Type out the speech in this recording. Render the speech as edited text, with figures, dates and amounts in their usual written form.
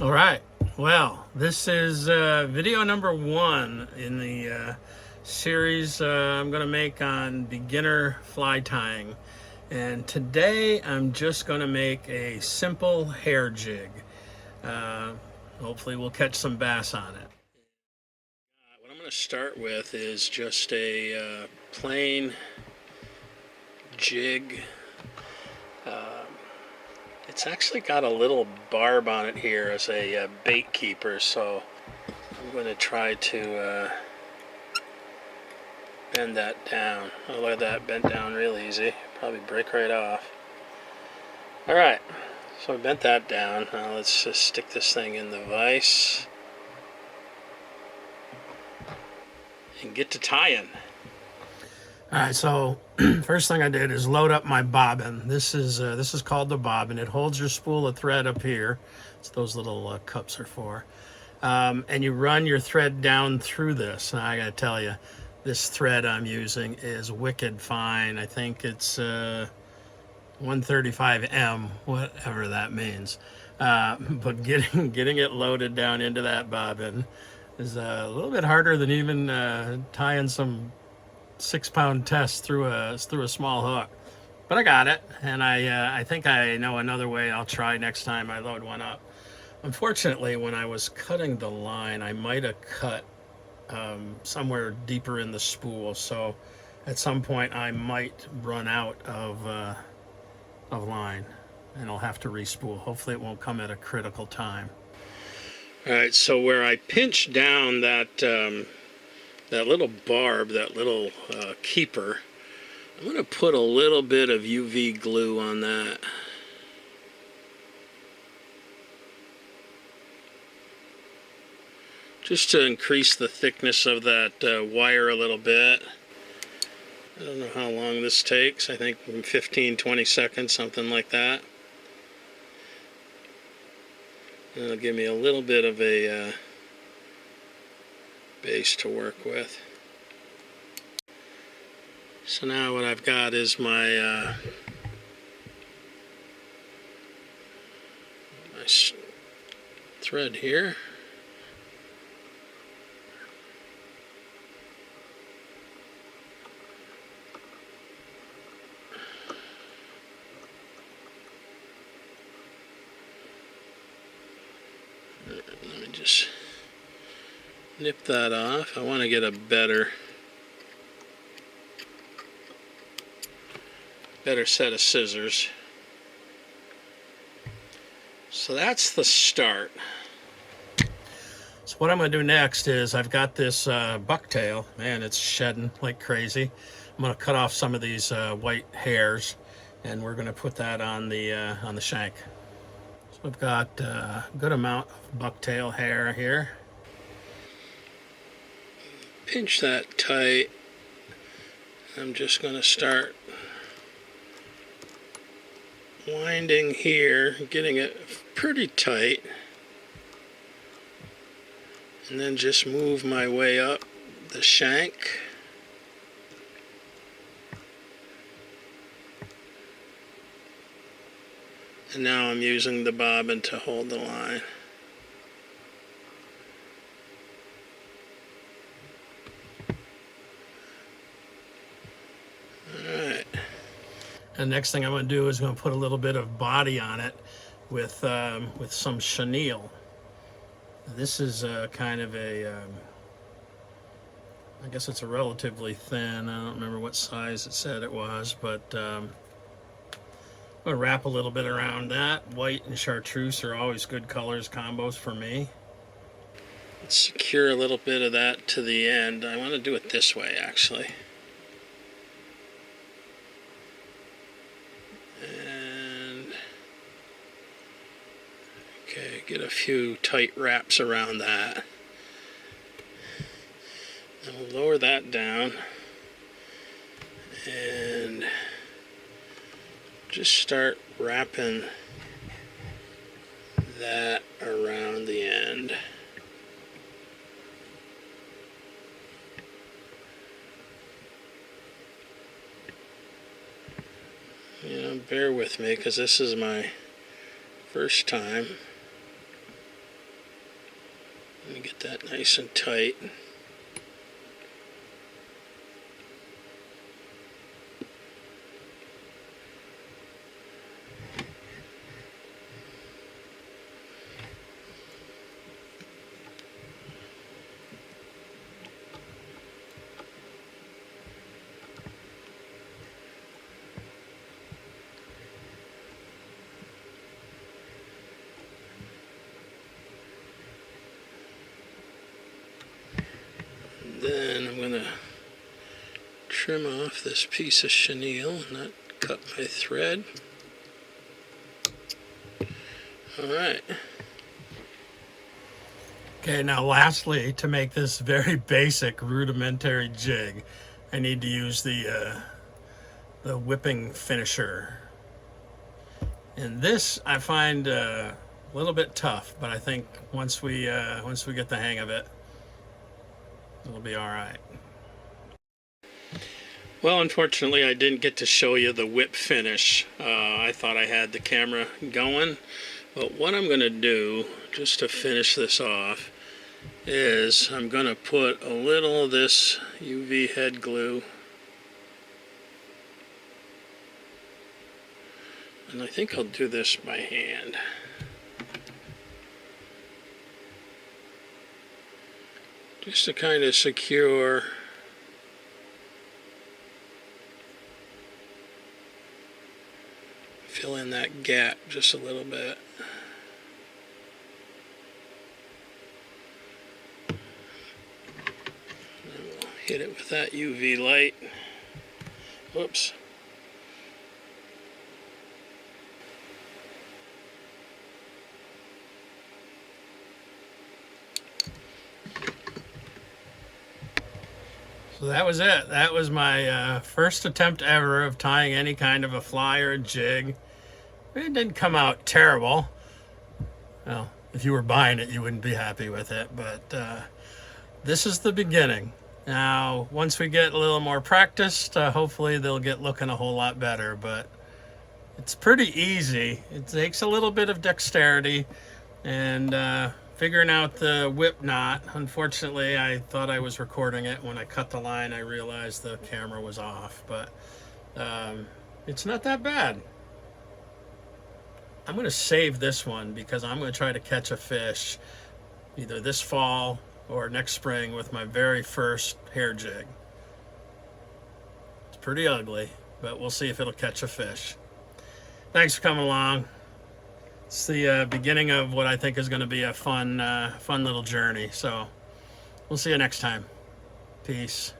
All right. Well, this is video number one in the series I'm going to make on beginner fly tying. And today I'm just going to make a simple hair jig. Uh, Hopefully we'll catch some bass on it. What I'm going to start with is just a plain jig. It's actually got a little barb on it here as a bait keeper, so I'm going to try to bend that down. Oh, look at that, bent down real easy. Probably break right off. Alright, so I bent that down. Now let's just stick this thing in the vise and get to tying. Alright, so first thing I did is load up my bobbin. This is called the bobbin. It holds your spool of thread up here. It's those little cups are for. And you run your thread down through this. Now I gotta tell you, this thread I'm using is wicked fine. I think it's 135M, whatever that means. But getting it loaded down into that bobbin is a little bit harder than even tying some 6-pound test through a small hook. But I got it, and I think I know another way I'll try next time I load one up. Unfortunately, when I was cutting the line, I might have cut somewhere deeper in the spool, so at some point I might run out of line, and I'll have to respool. Hopefully it won't come at a critical time. All right, so where I pinched down that that little barb, that little keeper, I'm going to put a little bit of UV glue on that. Just to increase the thickness of that wire a little bit. I don't know how long this takes. I think 15-20 seconds, something like that. And it'll give me a little bit of a base to work with. So now what I've got is my my thread here. Let me just nip that off. I want to get a better set of scissors. So that's the start. So what I'm going to do next is I've got this bucktail. Man, it's shedding like crazy. I'm going to cut off some of these white hairs, and we're going to put that on the shank. So I've got a good amount of bucktail hair here. Pinch that tight. I'm just going to start winding here, getting it pretty tight, and then just move my way up the shank. And now I'm using the bobbin to hold the line. Alright. And next thing I'm going to do is going to put a little bit of body on it with some chenille. This is kind of a, I guess it's a relatively thin, I don't remember what size it said it was, but I'm going to wrap a little bit around that. White and chartreuse are always good colors combos for me. Let's secure a little bit of that to the end. I want to do it this way, actually. And okay, get a few tight wraps around that. And we'll lower that down and just start wrapping that around the end. You know, bear with me because this is my first time. Get that nice and tight. Then I'm going to trim off this piece of chenille, not cut my thread. Alright. Okay, now lastly, to make this very basic rudimentary jig, I need to use the whipping finisher. And this I find a little bit tough, but I think once we get the hang of it, it'll be all right. Well, unfortunately, I didn't get to show you the whip finish. I thought I had the camera going, but what I'm going to do, just to finish this off, is I'm going to put a little of this UV head glue, and I think I'll do this by hand. Just to kind of secure fill in that gap just a little bit. And we'll hit it with that UV light. Whoops. So that was it. That was my first attempt ever of tying any kind of a fly or a jig. It didn't come out terrible. Well, if you were buying it, you wouldn't be happy with it, but this is the beginning. Now, once we get a little more practiced, hopefully they'll get looking a whole lot better, but it's pretty easy. It takes a little bit of dexterity and figuring out the whip knot. Unfortunately, I thought I was recording it. When I cut the line, I realized the camera was off, but it's not that bad. I'm going to save this one because I'm going to try to catch a fish either this fall or next spring with my very first hair jig. It's pretty ugly, but we'll see if it'll catch a fish. Thanks for coming along. It's the beginning of what I think is going to be a fun little journey. So we'll see you next time. Peace.